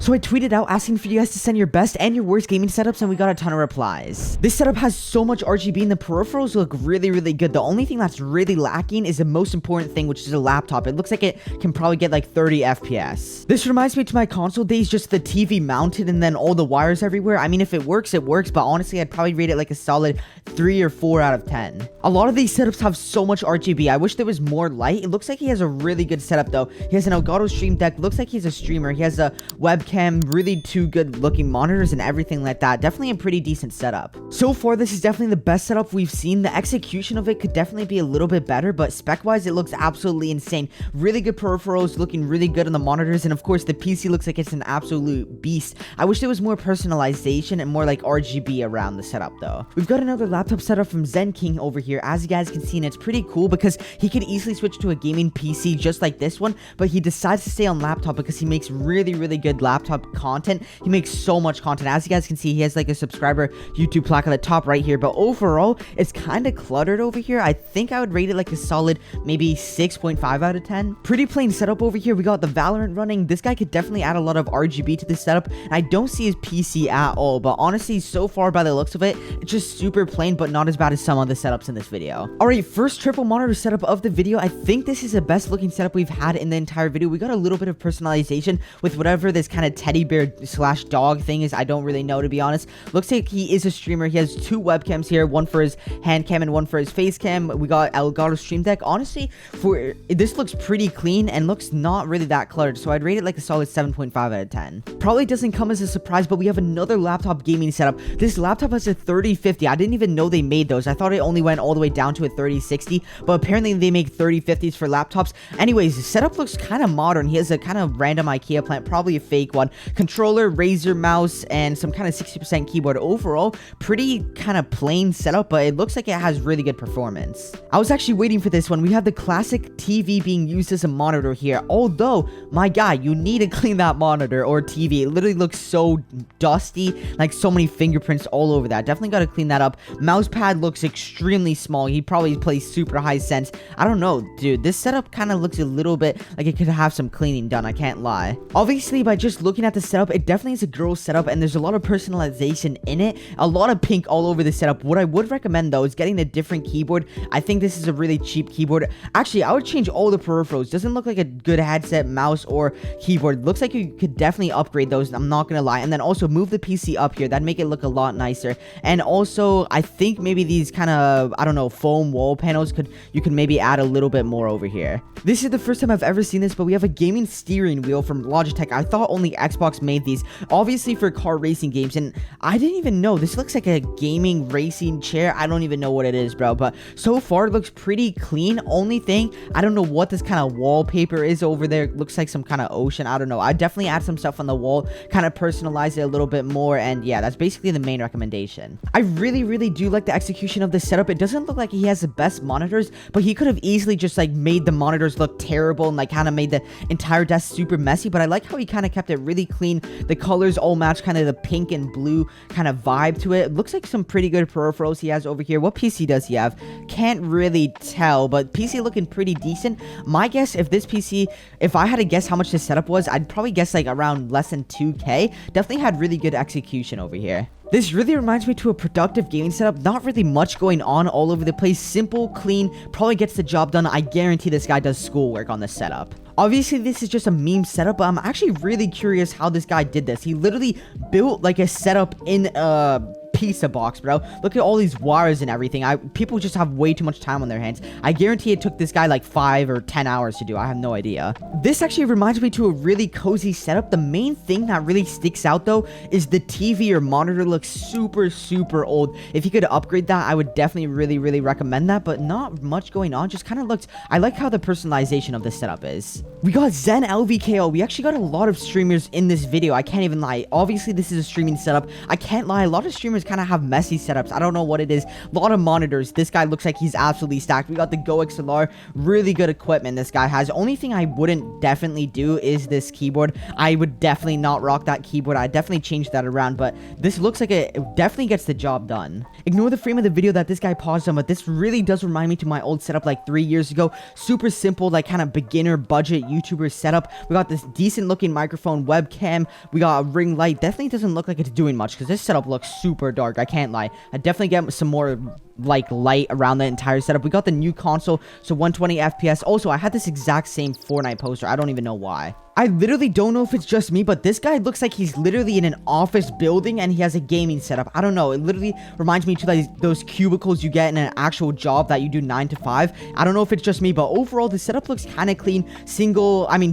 So I tweeted out asking for you guys to send your best and your worst gaming setups, and we got a ton of replies. This setup has so much RGB and the peripherals look really, really good. The only thing that's really lacking is the most important thing, which is a laptop. It looks like it can probably get like 30 FPS. This reminds me to my console days, just the TV mounted and then all the wires everywhere. I mean, if it works, but honestly, I'd probably rate it like a solid 3 or 4 out of 10. A lot of these setups have so much RGB. I wish there was more light. It looks like he has a really good setup though. He has an Elgato Stream Deck. Looks like he's a streamer. He has a webcam, really 2 good looking monitors and everything like that. Definitely a pretty decent setup. So far, this is definitely the best setup we've seen. The execution of it could definitely be a little bit better, but spec wise, it looks absolutely insane. Really good peripherals, looking really good on the monitors, and of course the PC looks like it's an absolute beast. I wish there was more personalization and more like RGB around the setup though. We've got another laptop setup from Zen King over here. As you guys can see, and it's pretty cool because he could easily switch to a gaming PC just like this one, but he decides to stay on laptop because he makes really, really good laptop content. He makes so much content. As you guys can see, he has like a subscriber YouTube plaque at the top right here, but overall it's kind of cluttered over here. I think I would rate it like a solid maybe 6.5 out of 10. Pretty plain setup over here. We got the Valorant running. This guy could definitely add a lot of RGB to this setup, and I don't see his PC at all, but honestly, so far by the looks of it, it's just super plain, but not as bad as some of the setups in this video. Alright, first triple monitor setup of the video. I think this is the best looking setup we've had in the entire video. We got a little bit of personalization with whatever this kind of teddy bear slash dog thing is. I don't really know, to be honest. Looks like he is a streamer. He has 2 webcams here, one for his hand cam and one for his face cam. We got Elgato Stream Deck. Honestly, for this looks pretty clean and looks not really that cluttered, so I'd rate it like a solid 7.5 out of 10. Probably doesn't come as a surprise, but we have another laptop gaming setup. This laptop has a 3050. I didn't even know they made those. I thought it only went all the way down to a 3060, but apparently they make 3050s for laptops. Anyways, the setup looks kind of modern. He has a kind of random IKEA plant, probably a fake one. Controller, Razer mouse, and some kind of 60% keyboard. Overall, pretty kind of plain setup, but it looks like it has really good performance. I was actually waiting for this one. We have the classic TV being used as a monitor here, although, my guy, you need to clean that monitor or TV. It literally looks so dusty, like so many fingerprints all over that. Definitely got to clean that up. Mouse pad looks extremely small. He probably plays super high sense. I don't know, dude. This setup kind of looks a little bit like it could have some cleaning done. I can't lie. Obviously, by just looking at the setup, it definitely is a girl setup, and there's a lot of personalization in it. A lot of pink all over the setup. What I would recommend though is getting a different keyboard. I think this is a really cheap keyboard. Actually, I would change all the peripherals. Doesn't look like a good headset, mouse, or keyboard. Looks like you could definitely upgrade those. I'm not gonna lie. And then also move the PC up here. That'd make it look a lot nicer. And also, I think maybe these kind of, I don't know, foam wall panels you could maybe add a little bit more over here. This is the first time I've ever seen this, but we have a gaming steering wheel from Logitech. I thought only Xbox made these, obviously for car racing games, and I didn't even know. This looks like a gaming racing chair. I don't even know what it is, bro, but so far it looks pretty clean. Only thing, I don't know what this kind of wallpaper is over there. It looks like some kind of ocean. I don't know. I'd definitely add some stuff on the wall, kind of personalize it a little bit more, and yeah, that's basically the main recommendation. I really, really do like the execution of this setup. It doesn't look like he has the best monitors, but he could have easily just like made the monitors look terrible and like kind of made the entire desk super messy, but I like how he kind of kept it really clean. The colors all match kind of the pink and blue kind of vibe to it. It looks like some pretty good peripherals he has over here. What PC does he have? Can't really tell, but PC looking pretty decent. My guess, if I had to guess how much this setup was, I'd probably guess like around less than 2K. Definitely had really good execution over here. This really reminds me to a productive gaming setup. Not really much going on all over the place. Simple, clean, probably gets the job done. I guarantee this guy does schoolwork on this setup. Obviously, this is just a meme setup, but I'm actually really curious how this guy did this. He literally built like a setup in a pizza box, bro. Look at all these wires and everything. People just have way too much time on their hands. I guarantee it took this guy like 5 or 10 hours to do. I have no idea. This actually reminds me to a really cozy setup. The main thing that really sticks out though is the TV or monitor looks super, super old. If you could upgrade that, I would definitely really, really recommend that, but not much going on. Just kind of looks, I like how the personalization of this setup is. We got Zen LVKO. We actually got a lot of streamers in this video. I can't even lie. Obviously, this is a streaming setup. I can't lie. A lot of streamers kind kind of have messy setups. I don't know what it is. A lot of monitors. This guy looks like he's absolutely stacked. We got the Go XLR. Really good equipment this guy has. Only thing I wouldn't definitely do is this keyboard. I would definitely not rock that keyboard. I'd definitely change that around, but this looks like it definitely gets the job done. Ignore the frame of the video that this guy paused on, but this really does remind me to my old setup like 3 years ago. Super simple, like kind of beginner budget YouTuber setup. We got this decent looking microphone, webcam. We got a ring light. Definitely doesn't look like it's doing much because this setup looks super dark. I can't lie. I definitely get some more like light around the entire setup. We got the new console, so 120 FPS. Also, I had this exact same Fortnite poster. I don't even know why. I literally don't know if it's just me, but this guy looks like he's literally in an office building and he has a gaming setup. I don't know. It literally reminds me to like those cubicles you get in an actual job that you do 9 to 5. I don't know if it's just me, but overall, the setup looks kind of clean.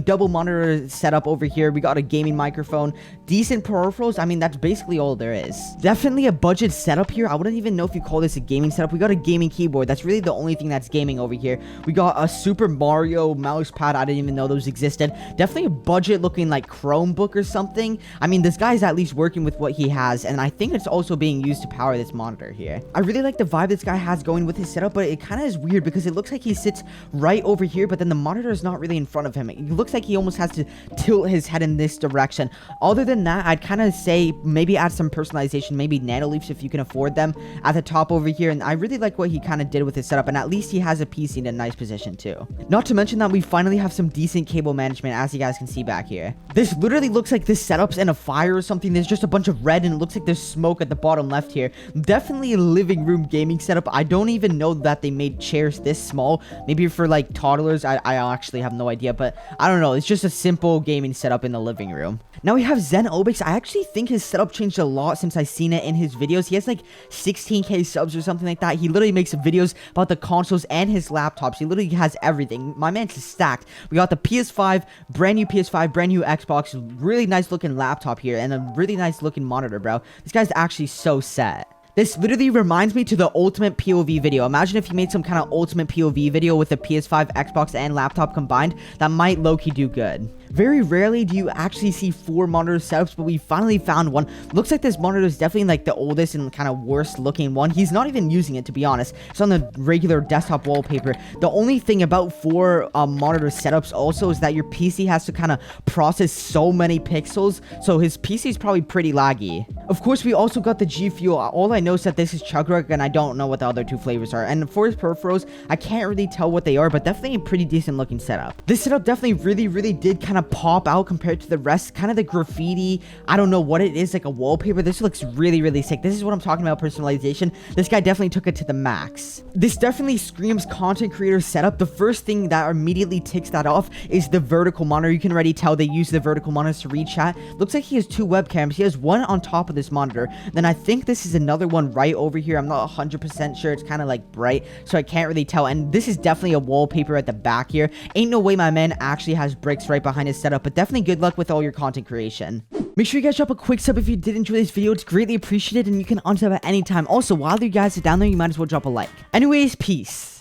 Double monitor setup over here. We got a gaming microphone, decent peripherals. I mean, that's basically all there is. Definitely a budget setup here. I wouldn't even know if you call this a gaming setup. We got a gaming keyboard. That's really the only thing that's gaming over here. We got a Super Mario mouse pad. I didn't even know those existed. Definitely a budget looking like Chromebook or something. I mean, this guy's at least working with what he has, and I think it's also being used to power this monitor here. I really like the vibe this guy has going with his setup, but it kind of is weird because it looks like he sits right over here, but then the monitor is not really in front of him. It looks like he almost has to tilt his head in this direction. Other than that, I'd kind of say maybe add some personalization, maybe nano leaves if you can afford them at the top over here, and I really like what he kind of did with his setup, and at least he has a PC in a nice position too. Not to mention that we finally have some decent cable management, as you guys can see back here. This literally looks like this setup's in a fire or something. There's just a bunch of red and it looks like there's smoke at the bottom left here. Definitely a living room gaming setup. I don't even know that they made chairs this small. Maybe for like toddlers. I actually have no idea, but I don't know. It's just a simple gaming setup in the living room. Now we have Zen Obix. I actually think his setup changed a lot since I've seen it in his videos. He has like 16k subs or something like that. He literally makes videos about the consoles and his laptops. He literally has everything. My man's stacked. We got the PS5, brand new PS5, brand new Xbox, really nice looking laptop here, and a really nice looking monitor, bro. This guy's actually so set. This literally reminds me to the ultimate POV video. Imagine if you made some kind of ultimate POV video with the PS5, Xbox, and laptop combined. That might low-key do good. Very rarely do you actually see 4 monitor setups, but we finally found one. Looks like this monitor is definitely like the oldest and kind of worst looking one. He's not even using it, to be honest. It's on the regular desktop wallpaper. The only thing about 4 monitor setups also is that your PC has to kind of process so many pixels, so his PC is probably pretty laggy. Of course, we also got the G Fuel. All I know is that this is Chugrug, and I don't know what the other 2 flavors are. And for his peripherals, I can't really tell what they are, but definitely a pretty decent looking setup. This setup definitely really did kind of pop out compared to the rest. Kind of the graffiti, I don't know what it is, like a wallpaper. This looks really sick. This is what I'm talking about, personalization. This guy definitely took it to the max. This definitely screams content creator setup. The first thing that immediately ticks that off is the vertical monitor. You can already tell they use the vertical monitor to read chat. Looks like he has 2 webcams. He has one on top of this monitor, then I think this is another one right over here. I'm not 100% sure. It's kind of like bright, so I can't really tell. And this is definitely a wallpaper at the back here. Ain't no way my man actually has bricks right behind his setup, but definitely good luck with all your content creation. Make sure you guys drop a quick sub if you did enjoy this video. It's greatly appreciated, and you can unsub at any time. Also, while you guys are down there, you might as well drop a like. Anyways, peace.